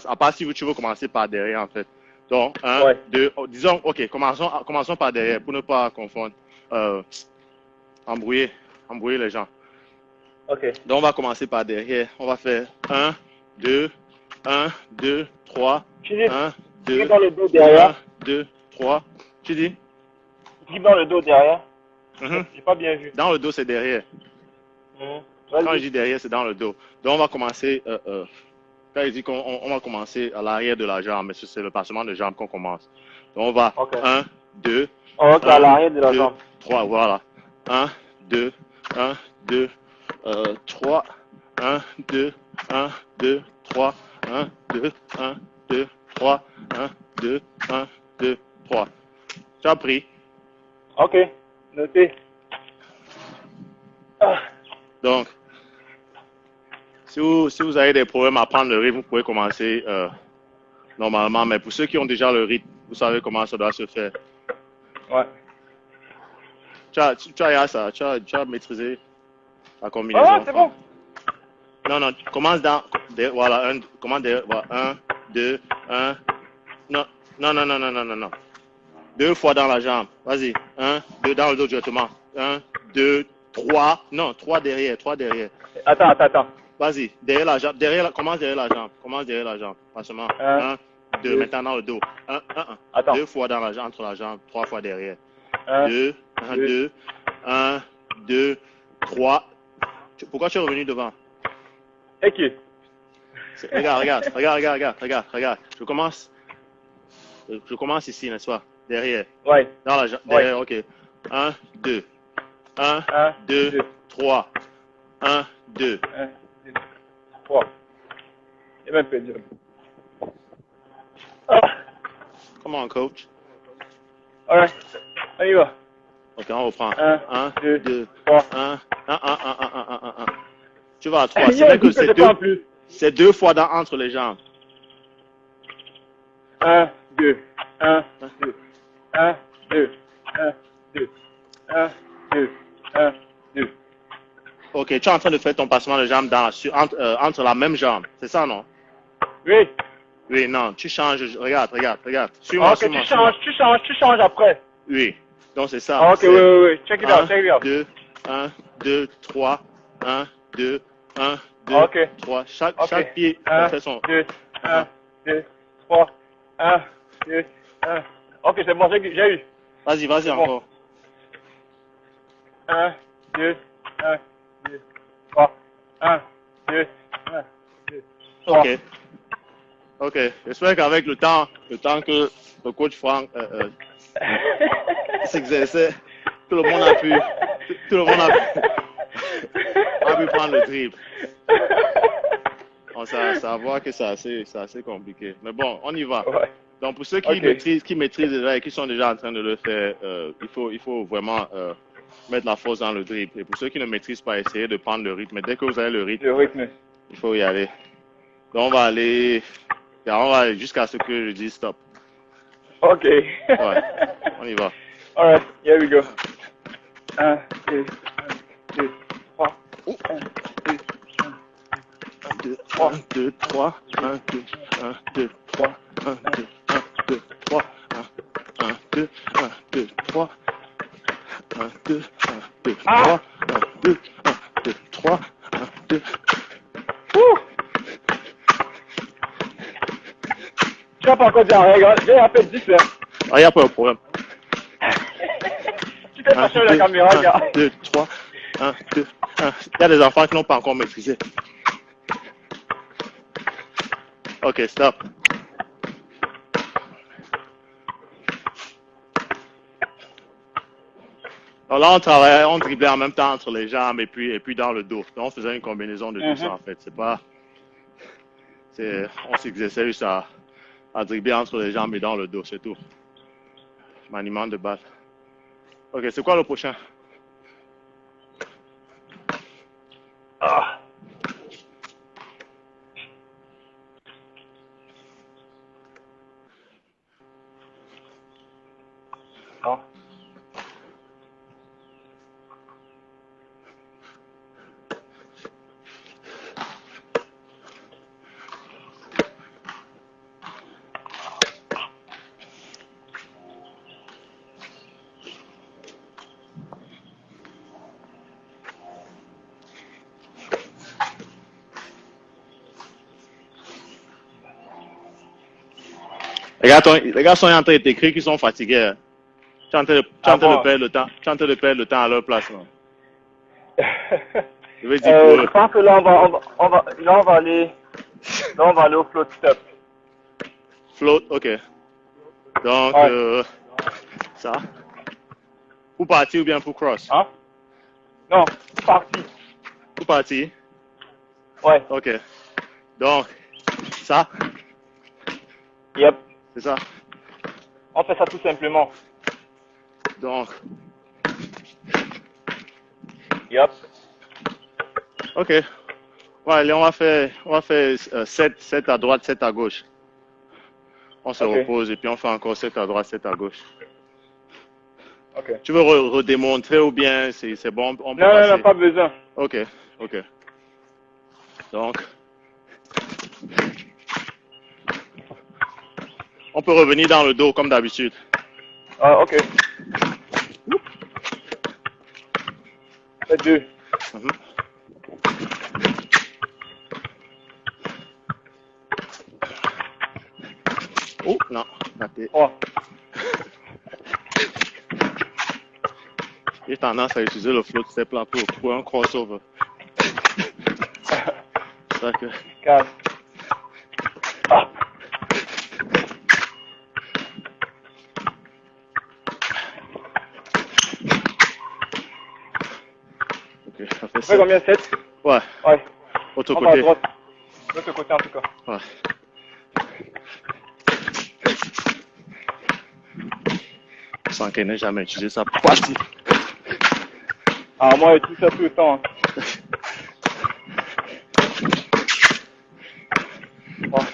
À part si tu veux commencer par derrière, en fait. Donc, 1, 2, disons, ok, commençons par derrière pour ne pas confondre. Embrouiller les gens. Ok. Donc, on va commencer par derrière. On va faire 1, 2, 3, 1, 2, dans le dos derrière. 1, 2, 3. Tu dis? Grip dans le dos derrière. Mhm. J'ai pas bien vu. Dans le dos, c'est derrière. Quand je dis derrière, c'est dans le dos. Donc, on va commencer, quand il dit qu'on va commencer à l'arrière de la jambe, mais c'est le passement de jambe qu'on commence. Donc, on va 1, 2, ok, à l'arrière de la jambe. 3, voilà. 1, 2, 1, 2, 3, 1, 2, 1, 2, 3, 1, 2, 1, 2, 3, 1, 2, 1, 2, 3. Tu as pris? Ok, noté. Donc, si vous avez des problèmes à prendre le rythme, vous pouvez commencer normalement. Mais pour ceux qui ont déjà le rythme, vous savez comment ça doit se faire. Ouais. Tu as maîtrisé la combinaison. Ah, c'est bon. Non, commence dans. Voilà, commence derrière. Voilà, 1, 2, 1. Non. 2 fois dans la jambe. Vas-y. 1, 2 dans le dos directement. 1, 2, 3. Non, 3 derrière. Attends. Vas-y, derrière la jambe, commence derrière la jambe, passement. 1, 2, maintenant dans le dos. 1. Attends. 2 fois dans la jambe, entre la jambe, 3 fois derrière. 1, 2, 1, 2, 3. Pourquoi tu es revenu devant? Ok. Regarde. Je commence ici, n'est-ce pas? Derrière. Ouais. Dans la jambe, derrière, ok. 1, 2. 1, 2, 3. 1, 2. 1, 2, 3. Et même peu dur. Come on, coach. Alright. On y va. Ok, on reprend. 1, 2, 3. 3. 1. Tu vas à 3. C'est vrai que c'est 2 fois entre les jambes. 1, 2. 1, 2. 1, 2. 1, 2. 1, 2. 1, 2. Ok, tu es en train de faire ton passement de jambe entre la même jambe. C'est ça, non? Oui. Oui, non. Tu changes. Regarde. Suis-moi. Ok, tu changes après. Oui. Donc, c'est ça. Ok, oui. Check it out. 1, 2, 3. 1, 2, 1, 2, ok. 3. Chaque pied 1, fait son... 2, 1, 2, 3. 1, 2, 1. Ok, c'est bon, j'ai eu. Vas-y, encore. 1, 2, 1, 2, 3. 1, 2, 1, 2, 3. Ok. J'espère qu'avec le temps que le coach Franck s'exerçait, tout le monde a pu prendre le dribble. On ça voit que c'est assez compliqué. Mais bon, on y va. Ouais. Donc pour ceux qui maîtrisent déjà et qui sont déjà en train de le faire, il faut vraiment mettre la force dans le dribble. Et pour ceux qui ne maîtrisent pas, essayez de prendre le rythme. Dès que vous avez le rythme, il faut y aller. Donc on va aller jusqu'à ce que je dise stop. Ok. Ouais, on y va. Alright, here we go. 1, 2, 1, 2, 3. 1, 2, 1, 2, 3. 1, 2, 3. 1, 2, 3. 1, 2, 3. 1, 2, 3. 1, 2, 3. 1, 2. Tu vas pas encore dire, regarde, j'ai appelé 10 heures. Ah, il n'y a pas de problème. Tu t'es passé la caméra, gars. 1, 2, 3. 1, 2, 1. Il y a des enfants qui n'ont pas encore maîtrisé. Ok, stop. Alors là, on driblait en même temps entre les jambes et puis dans le dos. Donc on faisait une combinaison de tout ça en fait. On s'exerçait juste à dribbler entre les jambes et dans le dos, c'est tout. Maniement de balle. Ok, c'est quoi le prochain? Les gars sont en train de t'écrire qu'ils sont fatigués. Tu es en train de perdre le temps. Tu es en train de perdre le temps à leur place. Non? Je vais dire pour eux. Je pense que là, on va aller au float step. Float, ok. Donc, ça. Pour partir ou bien pour cross? Hein? Non, c'est parti. Pour partir? Ouais. Ok. Donc, ça? Yep. C'est ça? On fait ça tout simplement. Donc. Yep. Ok. Ouais, allez, on va faire 7 à droite, 7 à gauche. On se repose et puis on fait encore 7 à droite, 7 à gauche. Ok. Tu veux redémontrer ou bien c'est bon? On peut passer. Non, pas besoin. Ok, ok. Donc, on peut revenir dans le dos comme d'habitude. Ah, ok. Faites 2. Oh, non, raté. 3. J'ai tendance à utiliser le float step là pour un crossover. C'est ça que... 4. Ah. Ok, ça fait 7. Combien 7? Ouais. Ouais. Autre on côté. va à droite. De l'autre côté en tout cas. Ouais. Sans qu'elle n'ait jamais utilisé ça pour partir. Ah, moi, tout ça tout le temps. Ouais.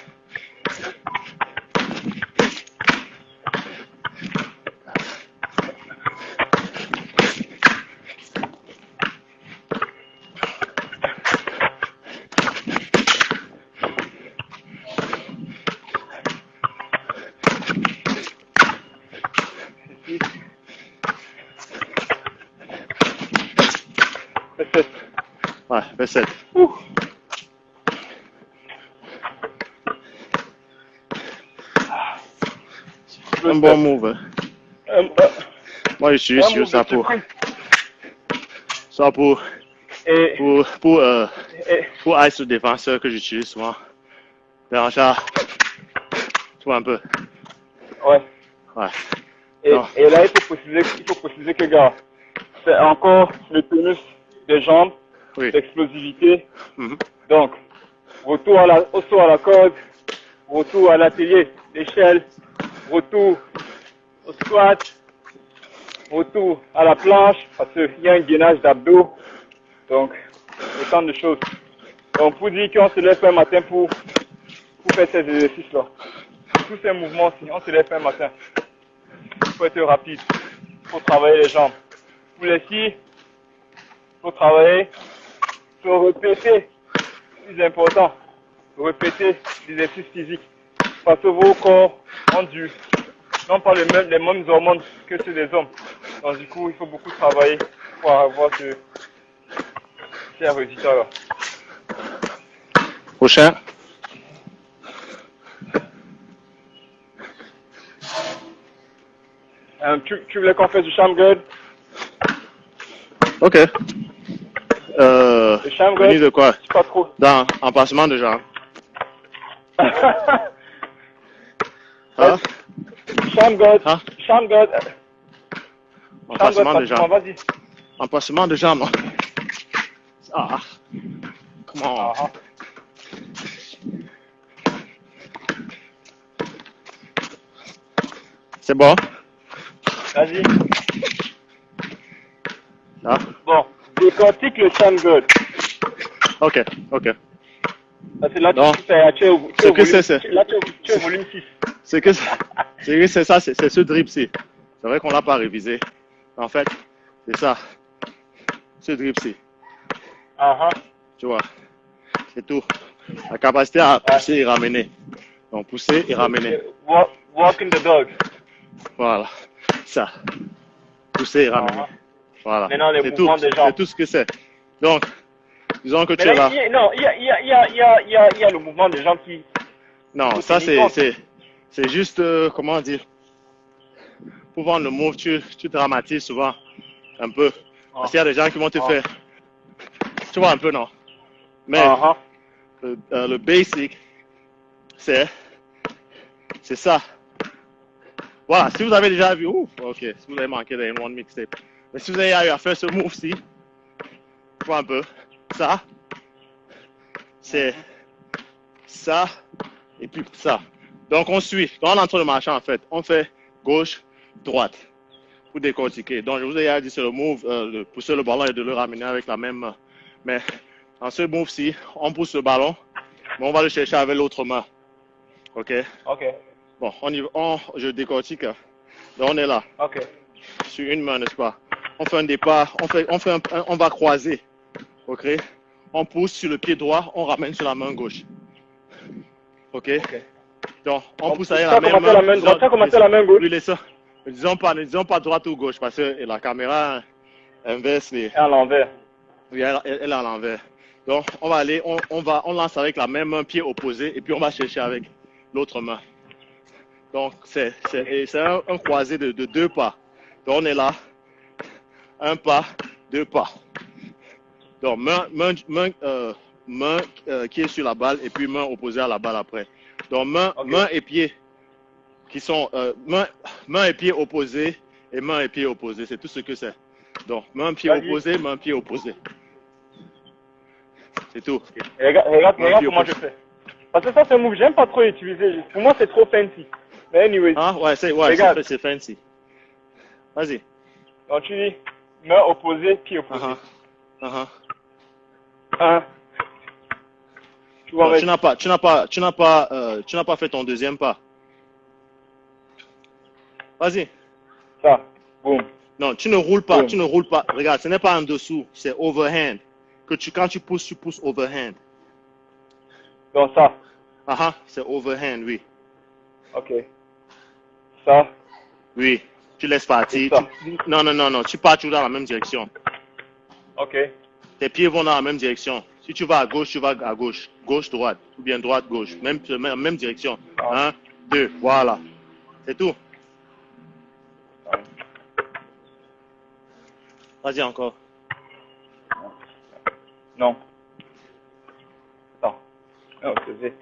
Ouais, fais 7. Un bon move. Moi, j'utilise ça pour ice le défenseur que j'utilise souvent. Déjà, tu vois un peu. Ouais. Ouais. Et là, il faut préciser que, gars, c'est encore le tonus des jambes, l'explosivité. Donc, retour au saut à la corde, retour à l'atelier, l'échelle, retour au squat, retour à la planche, parce qu'il y a un gainage d'abdos. Donc, autant de choses. Donc, pour dire qu'on se lève un matin pour faire ces exercices-là. Tous ces mouvements-ci, on se lève un matin. Il faut être rapide. Il faut travailler les jambes. Pour les filles, il faut travailler, il faut répéter. C'est important. Répéter l'exercice physique. Parce que vos corps ont n'ont pas les mêmes hormones que ceux des hommes. Donc du coup, il faut beaucoup travailler pour avoir ces résultats-là. Prochain. Tu voulais qu'on fasse du Shammgod? Ok. Le Shammgod, venu de quoi? pas trop. Dans emplacement de jambes. Hein? Shammgod. Hein? Shammgod. Emplacement de jambes. Vas-y. Emplacement de jambes. Ah. Comment? C'est bon? Vas-y. Ah. Bon, décortique le Shammgod. Ok, ok. Parce que là, Non. tu es là, tu es au volume 6. C'est ça, c'est ce drip-ci. C'est vrai qu'on l'a pas révisé. En fait, c'est ça. Ce drip-ci. Tu vois, c'est tout. La capacité à pousser et ramener. Donc, pousser et ramener. Walking the dog. Voilà. Ça. Pousser et ramener. Voilà. Maintenant, les mouvements des jambes. C'est tout ce que c'est. Donc, disons que tu es là. Non, il y a le mouvement des jambes qui... Non, ça c'est juste, comment dire, pour vendre le move, tu dramatises souvent un peu. Parce qu'il y a des gens qui vont te faire. Tu vois un peu, non? Mais le basic, c'est ça. Voilà, si vous avez déjà vu, ok, si vous avez manqué d'un one mixtape. Mais si vous avez eu à faire ce move-ci, tu vois un peu, ça, c'est ça, et puis ça. Donc on suit. Quand on entre le marché, en fait, on fait gauche, droite, pour décortiquer. Donc je vous ai dit, c'est le move, de pousser le ballon et de le ramener avec la même main. Mais dans ce move-ci, on pousse le ballon, mais on va le chercher avec l'autre main. Ok? Ok. Bon, je décortique. Donc on est là. Ok. Sur une main, n'est-ce pas? On fait un départ, on va croiser. Ok? On pousse sur le pied droit, on ramène sur la main gauche. Ok? Donc, on pousse avec la même main. La main droite, ça commence la main gauche. Oui, ne disons pas droite ou gauche parce que la caméra inverse les. À l'envers. Oui, elle est à l'envers. Donc, on va aller, on lance avec la même main, pied opposé, et puis on va chercher avec l'autre main. Donc, c'est un croisé de 2 pas. Donc, on est là. 1 pas, 2 pas. Donc, main qui est sur la balle et puis main opposée à la balle après. Donc, main et pied qui sont main et pied opposés et main et pied opposés. C'est tout ce que c'est. Donc, main, pied opposé, main, pied opposé. C'est tout. Regarde comment je fais. Parce que ça, c'est un move que j'aime pas trop utiliser. Pour moi, c'est trop fancy. Mais anyway. Ah, ouais, c'est fancy. Vas-y. Donc, tu dis main opposée, pied opposé. Tu n'as pas fait ton deuxième pas. Vas-y. Ça. Boum. Non, tu ne roules pas, tu ne roules pas. Regarde, ce n'est pas en dessous, c'est overhand. Quand tu pousses overhand. Donc ça. C'est overhand, oui. Ok. Ça. Oui. Tu laisses partir. Non, tu pars toujours dans la même direction. Ok. Tes pieds vont dans la même direction. Si tu vas à gauche, tu vas à gauche. Gauche, droite. Ou bien droite, gauche. Même direction. 1, 2, voilà. C'est tout. Vas-y encore. Non. Attends. Non, c'est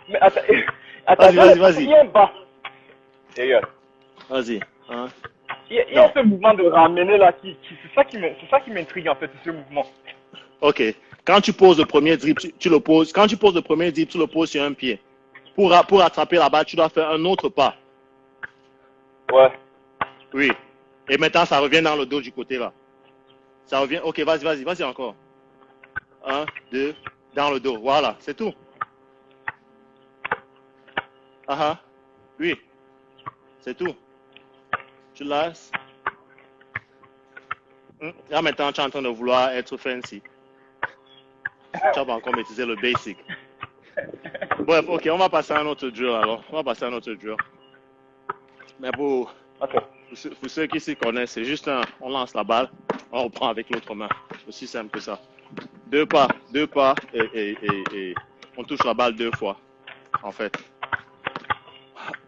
Mais attends, vas-y. Il y a un bas. Vas-y. Il y a ce mouvement de ramener là c'est ça qui m'intrigue en fait, ce mouvement. Ok. Quand tu poses le premier dribble, tu le poses. Quand tu poses le premier dribble, tu le poses sur un pied. Pour attraper la balle, tu dois faire un autre pas. Ouais. Oui. Et maintenant, ça revient dans le dos du côté là. Ça revient. Ok, vas-y encore. 1, 2, dans le dos. Voilà, c'est tout. Oui. C'est tout. Tu lasses. Là maintenant, tu es en train de vouloir être fancy. Tu vas encore maîtriser le basic. Bref, ok, on va passer à un autre drill alors. Mais pour ceux qui s'y connaissent, c'est juste on lance la balle, on reprend avec l'autre main. C'est aussi simple que ça. 2 pas, et on touche la balle 2 fois, en fait.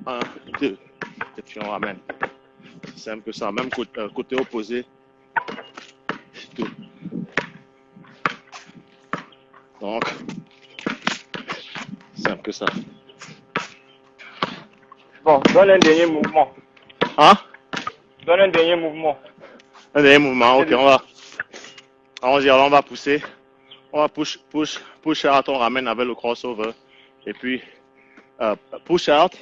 1, 2, et puis on ramène. C'est simple que ça. Même côté opposé. C'est tout. Donc, simple que ça. Bon, donne un dernier mouvement. Donne un dernier mouvement. Un dernier mouvement, ok, on va pousser. On va push out, on ramène avec le crossover. Et puis, push out,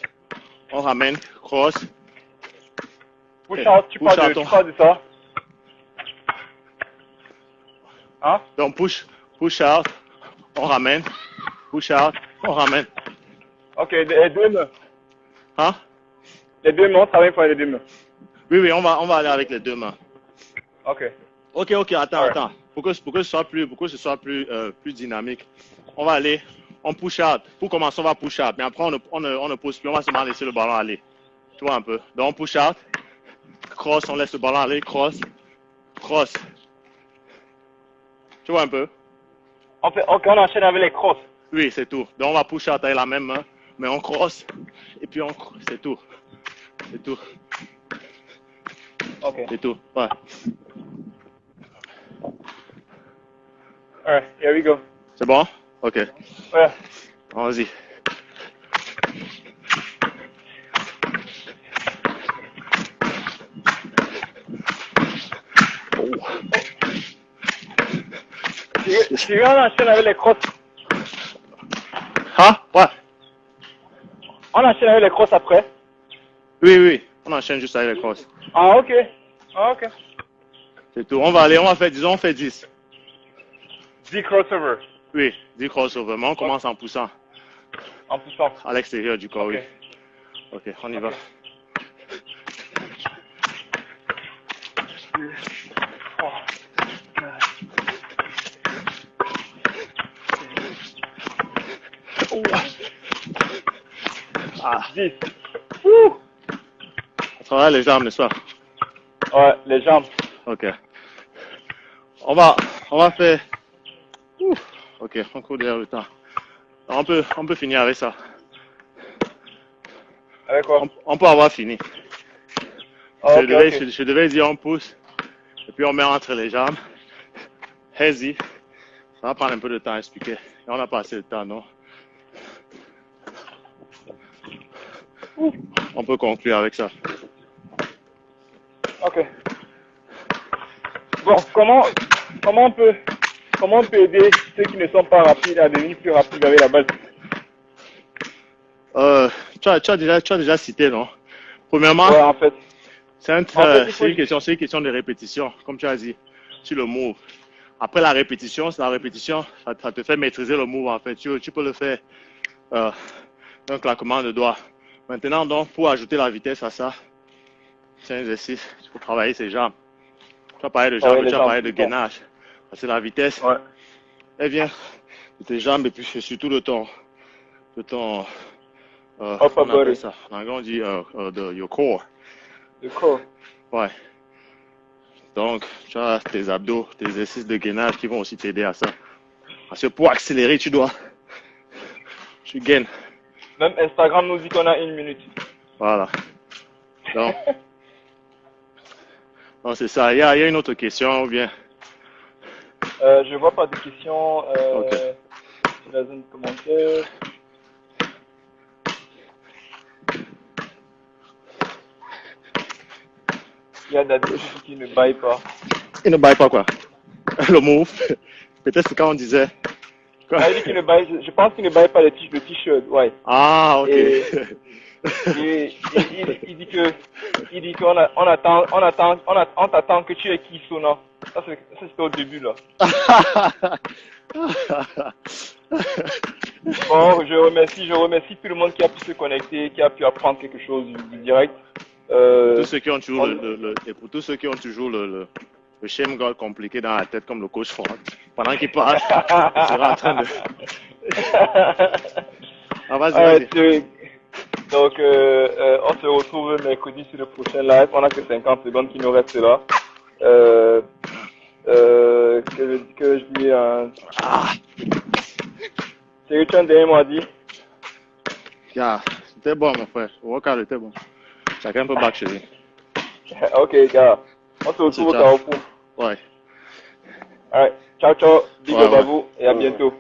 on ramène, cross. Push out, tu parles de ça. Donc, push out, on ramène. Push out, on ramène. Ok, les 2 mains. Les 2 mains, on travaille pour les 2 mains. Oui, on va aller avec les 2 mains. Ok, attends. Pour que ce soit plus dynamique, on va aller, on push out. Pour commencer, on va push out. Mais après, on ne pousse plus, on va seulement laisser le ballon aller. Tu vois un peu. Donc, on push out. Cross, on laisse le ballon aller. Cross. Tu vois un peu? Ok, on enchaîne avec les crosses. Oui, c'est tout. Donc on va push out avec la même main, mais on cross. Et puis c'est tout. C'est tout. Ok. C'est tout. Ouais. Alright, here we go. C'est bon? Ok. Ouais. Vas-y. Tu veux on enchaîne avec les crosses. Ah, ouais. On enchaîne avec les crosses après. Oui, oui. On enchaîne juste avec les crosses. Ah, ok. Ah, ok. C'est tout. On va aller, on va faire, disons, on fait 10. 10 crossover. Oui, 10 crossover. Mais on commence en poussant. En poussant. À l'extérieur du corps, Ok. oui. Ok, on y va. Ah, 10. Ouh. on travaille les jambes, n'est-ce pas? Ouais, les jambes. Ok. On va faire. Ouh. Ok, on court derrière le temps. On peut finir avec ça. Avec quoi? On peut avoir fini. Ah, ok, Je devais dire on pousse. Et puis on met entre les jambes. Easy. Ça va prendre un peu de temps à expliquer. Et on a pas assez de temps, non? On peut conclure avec ça. Ok. Bon, comment on peut aider ceux qui ne sont pas rapides à devenir plus rapides avec la balle? Tu as déjà cité, non? Premièrement, Ouais, en fait. c'est une question de répétition, comme tu as dit, sur le move. Après la répétition, ça te fait maîtriser le move, en fait. Tu peux le faire d'un claquement de doigts. Maintenant, donc, pour ajouter la vitesse à ça, c'est un exercice. Il faut travailler ses jambes. Tu as parlé de jambes, tu as parlé de gainage. Parce que la vitesse, ouais, elle vient de tes jambes et puis surtout de ton upper on appelle body. ça, en anglais on dit de your core. Le corps. Ouais. Donc, tu as tes abdos, tes exercices de gainage qui vont aussi t'aider à ça. Parce que pour accélérer, tu gaines. Même Instagram nous dit qu'on a 1 minute. Voilà. Donc, c'est ça. Il y a une autre question ou bien? Je vois pas de questions Ok. sur la zone de commentaires. Il y a des gens qui ne baillent pas. Il ne baille pas quoi? Le move. Peut-être c'est quand on disait. Ah, il dit qu'il ne baille, je pense qu'il ne baille pas le t-shirt, ouais. Ah, ok. Et il dit on t'attend que tu es qui, non? Ça c'était au début là. Bon, je remercie tout le monde qui a pu se connecter, qui a pu apprendre quelque chose du direct. Tous ceux qui ont toujours et pour tous ceux qui ont toujours le shame god compliqué dans la tête comme le coach Franck, pendant qu'il parle, il sera en train de. Ah, vas-y. Donc, on se retrouve mercredi sur le prochain live. On a que 50 secondes qui nous restent là. Que je dis c'est Richard derrière moi dit. Yeah, c'était bon, mon frère. Le workout était bon. Chacun peut battre chez lui. Ok, gars. On se retrouve au Carrefour. Ouais. Alright. Ciao, ciao. Big up à vous et à bientôt.